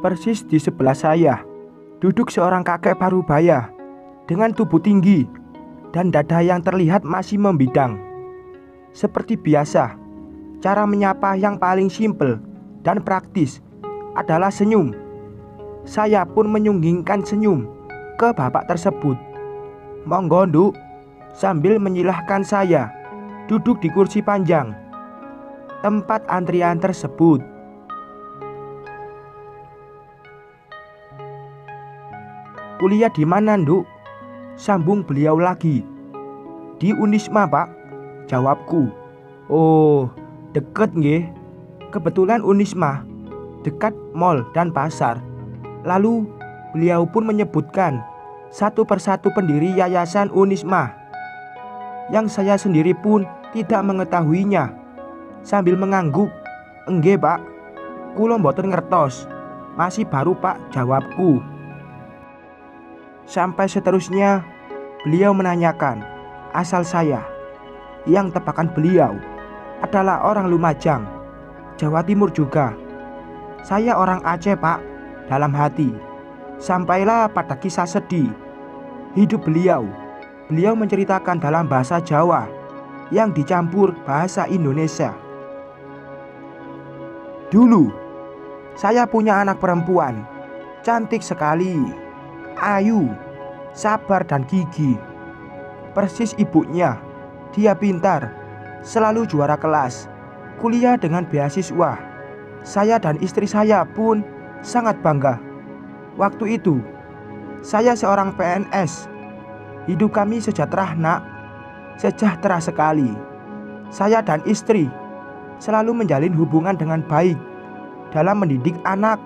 Persis di sebelah saya duduk seorang kakek parubaya dengan tubuh tinggi dan dada yang terlihat masih membidang. Seperti biasa, cara menyapa yang paling simpel dan praktis adalah senyum. Saya pun menyunggingkan senyum ke bapak tersebut. "Monggo, Nduk," sambil menyilahkan saya duduk di kursi panjang tempat antrian tersebut. "Kuliah di mana, Nduk?" sambung beliau lagi. "Di Unisma, Pak," jawabku. "Oh, deket nggih. Kebetulan Unisma dekat mall dan pasar." Lalu beliau pun menyebutkan satu persatu pendiri yayasan Unisma yang saya sendiri pun tidak mengetahuinya. Sambil mengangguk, "Enggih, Pak, kula mboten ngertos. Masih baru, Pak," jawabku. Sampai seterusnya beliau menanyakan asal saya. Yang tebakan beliau adalah orang Lumajang, Jawa Timur juga. "Saya orang Aceh, Pak," dalam hati. Sampailah pada kisah sedih hidup beliau. Beliau menceritakan dalam bahasa Jawa yang dicampur bahasa Indonesia. "Dulu saya punya anak perempuan, cantik sekali, ayu, sabar dan gigih. Persis ibunya. Dia pintar, selalu juara kelas, kuliah dengan beasiswa. Saya dan istri saya pun sangat bangga. Waktu itu saya seorang PNS. Hidup kami sejahtera, Nak. Sejahtera sekali. Saya dan istri selalu menjalin hubungan dengan baik. Dalam mendidik anak,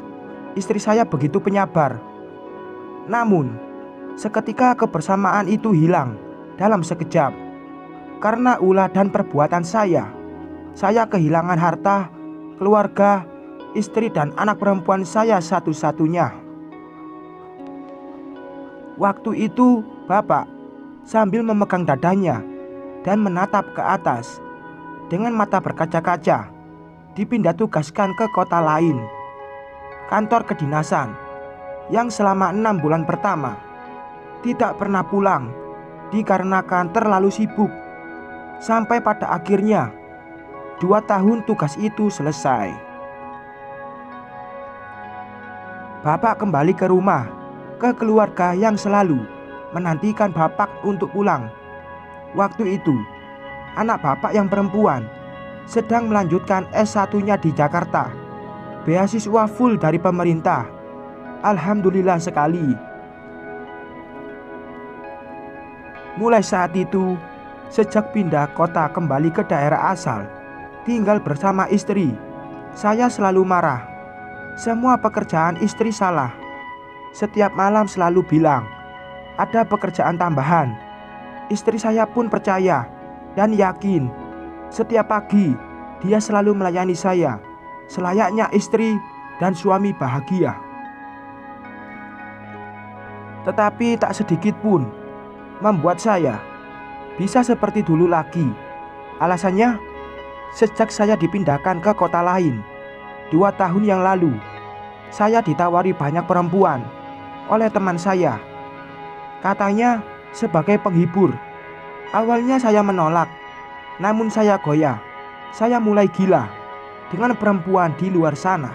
istri saya begitu penyabar. Namun seketika kebersamaan itu hilang dalam sekejap. Karena ulah dan perbuatan saya kehilangan harta, keluarga, istri dan anak perempuan saya satu-satunya." Waktu itu bapak sambil memegang dadanya dan menatap ke atas dengan mata berkaca-kaca dipindah tugaskan ke kota lain, kantor kedinasan, yang selama 6 bulan pertama tidak pernah pulang dikarenakan terlalu sibuk. Sampai pada akhirnya 2 tahun tugas itu selesai. Bapak kembali ke rumah, ke keluarga yang selalu menantikan bapak untuk pulang. Waktu itu anak bapak yang perempuan sedang melanjutkan S1-nya di Jakarta, beasiswa full dari pemerintah. Alhamdulillah sekali. Mulai saat itu, sejak pindah kota kembali ke daerah asal, tinggal bersama istri, saya selalu marah. Semua pekerjaan istri salah. Setiap malam selalu bilang ada pekerjaan tambahan. Istri saya pun percaya dan yakin. Setiap pagi dia selalu melayani saya selayaknya istri dan suami bahagia. Tetapi tak sedikit pun membuat saya bisa seperti dulu lagi. Alasannya, sejak saya dipindahkan ke kota lain 2 tahun yang lalu, saya ditawari banyak perempuan oleh teman saya. Katanya sebagai penghibur. Awalnya saya menolak, namun saya goyah. Saya mulai gila dengan perempuan di luar sana.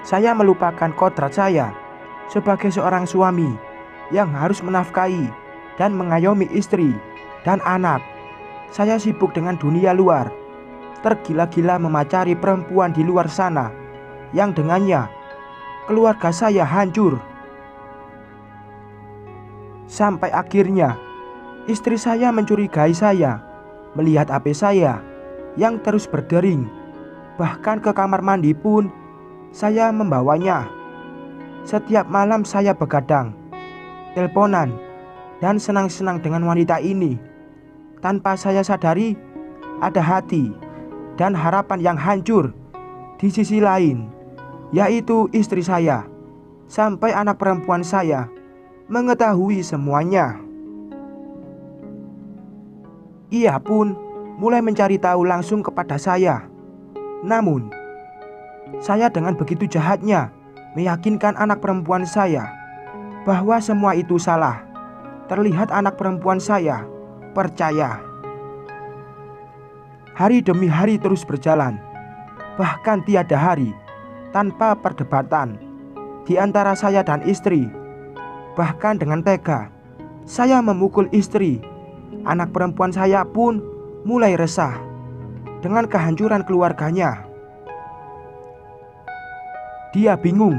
Saya melupakan kodrat saya sebagai seorang suami yang harus menafkahi dan mengayomi istri dan anak. Saya sibuk dengan dunia luar, tergila-gila memacari perempuan di luar sana yang dengannya keluarga saya hancur. Sampai akhirnya istri saya mencurigai saya melihat HP saya yang terus berdering. Bahkan ke kamar mandi pun saya membawanya. Setiap malam saya begadang, teleponan, dan senang-senang dengan wanita ini. Tanpa saya sadari, ada hati dan harapan yang hancur di sisi lain, yaitu istri saya. Sampai anak perempuan saya mengetahui semuanya. Ia pun mulai mencari tahu langsung kepada saya. Namun Saya dengan begitu jahatnya meyakinkan anak perempuan saya bahwa semua itu salah. Terlihat anak perempuan saya percaya. Hari demi hari terus berjalan. Bahkan tiada hari tanpa perdebatan di antara saya dan istri. Bahkan dengan tega saya memukul istri. Anak perempuan saya pun mulai resah dengan kehancuran keluarganya. Dia bingung.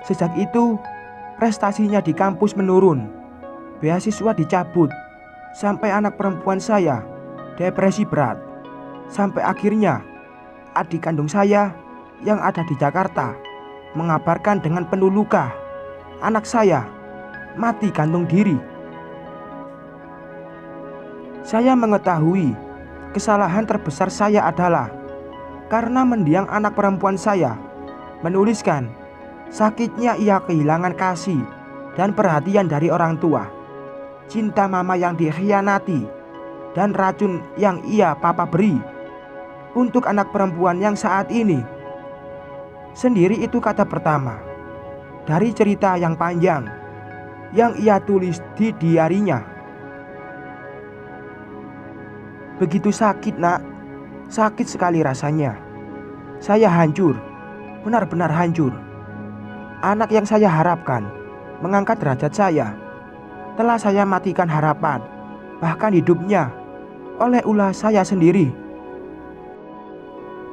Sejak itu prestasinya di kampus menurun, beasiswa dicabut, sampai anak perempuan saya depresi berat. Sampai akhirnya adik kandung saya yang ada di Jakarta mengabarkan dengan penuh luka, anak saya mati gantung diri. Saya mengetahui kesalahan terbesar saya adalah karena mendiang anak perempuan saya. Menuliskan sakitnya ia kehilangan kasih dan perhatian dari orang tua, cinta mama yang dikhianati, dan racun yang ia papa beri untuk anak perempuan yang saat ini sendiri. Itu kata pertama dari cerita yang panjang yang ia tulis di diarinya. Begitu sakit, nak. Sakit sekali rasanya. Saya hancur, benar-benar hancur. Anak yang saya harapkan mengangkat derajat saya telah saya matikan harapan, bahkan hidupnya, oleh ulah saya sendiri.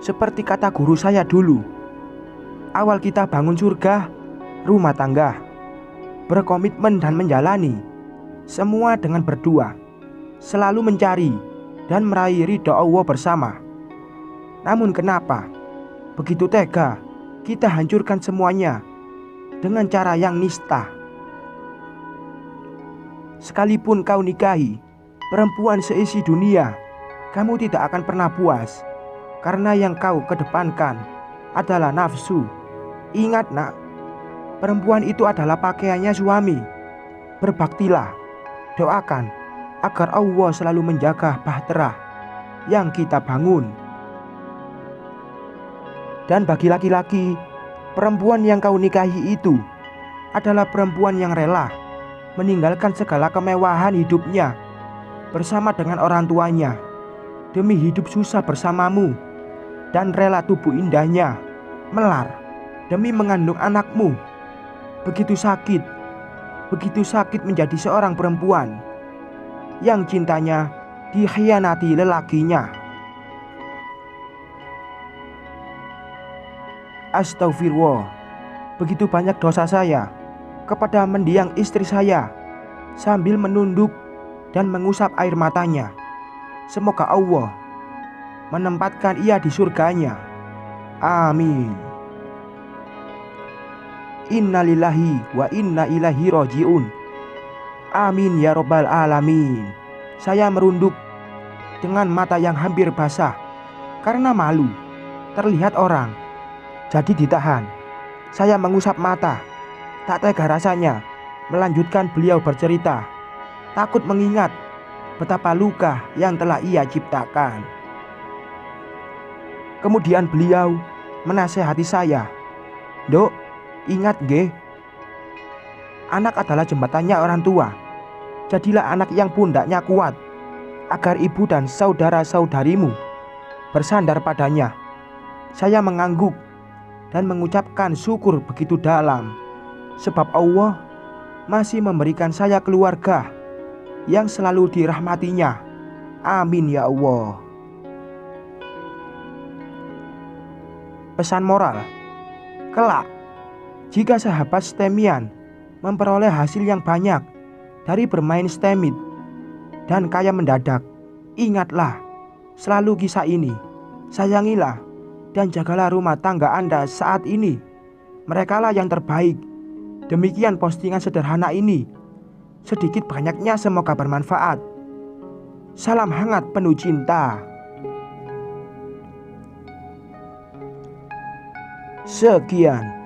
Seperti kata guru saya dulu, awal kita bangun surga, rumah tangga, berkomitmen dan menjalani semua dengan berdua, selalu mencari dan meraih ridha Allah bersama. Namun kenapa begitu tega kita hancurkan semuanya dengan cara yang nista? Sekalipun kau nikahi perempuan seisi dunia, kamu tidak akan pernah puas, karena yang kau kedepankan adalah nafsu. Ingat, nak, perempuan itu adalah pakaiannya suami. Berbaktilah, doakan agar Allah selalu menjaga bahtera yang kita bangun. Dan bagi laki-laki, perempuan yang kau nikahi itu adalah perempuan yang rela meninggalkan segala kemewahan hidupnya bersama dengan orang tuanya demi hidup susah bersamamu, dan rela tubuh indahnya melar demi mengandung anakmu. Begitu sakit menjadi seorang perempuan yang cintanya dikhianati lelakinya. Astagfirullah, begitu banyak dosa saya kepada mendiang istri saya sambil menunduk dan mengusap air matanya. Semoga Allah menempatkan ia di surganya. Amin. Innalillahi wa inna ilaihi roji'un. Amin ya robbal alamin. Saya merunduk dengan mata yang hampir basah karena malu terlihat orang, jadi ditahan. Saya mengusap mata, tak tega rasanya melanjutkan beliau bercerita, takut mengingat betapa luka yang telah ia ciptakan. Kemudian beliau menasehati saya, "Dok, ingat nggih, anak adalah jembatannya orang tua. Jadilah anak yang pundaknya kuat, agar ibu dan saudara-saudarimu bersandar padanya." Saya mengangguk dan mengucapkan syukur begitu dalam, sebab Allah masih memberikan saya keluarga yang selalu dirahmatinya. Amin ya Allah. Pesan moral: kelak jika sahabat STEMian memperoleh hasil yang banyak dari bermain STEMit dan kaya mendadak, ingatlah selalu kisah ini. Sayangilah dan jagalah rumah tangga Anda saat ini. Merekalah yang terbaik. Demikian postingan sederhana ini. Sedikit banyaknya semoga bermanfaat. Salam hangat penuh cinta. Sekian.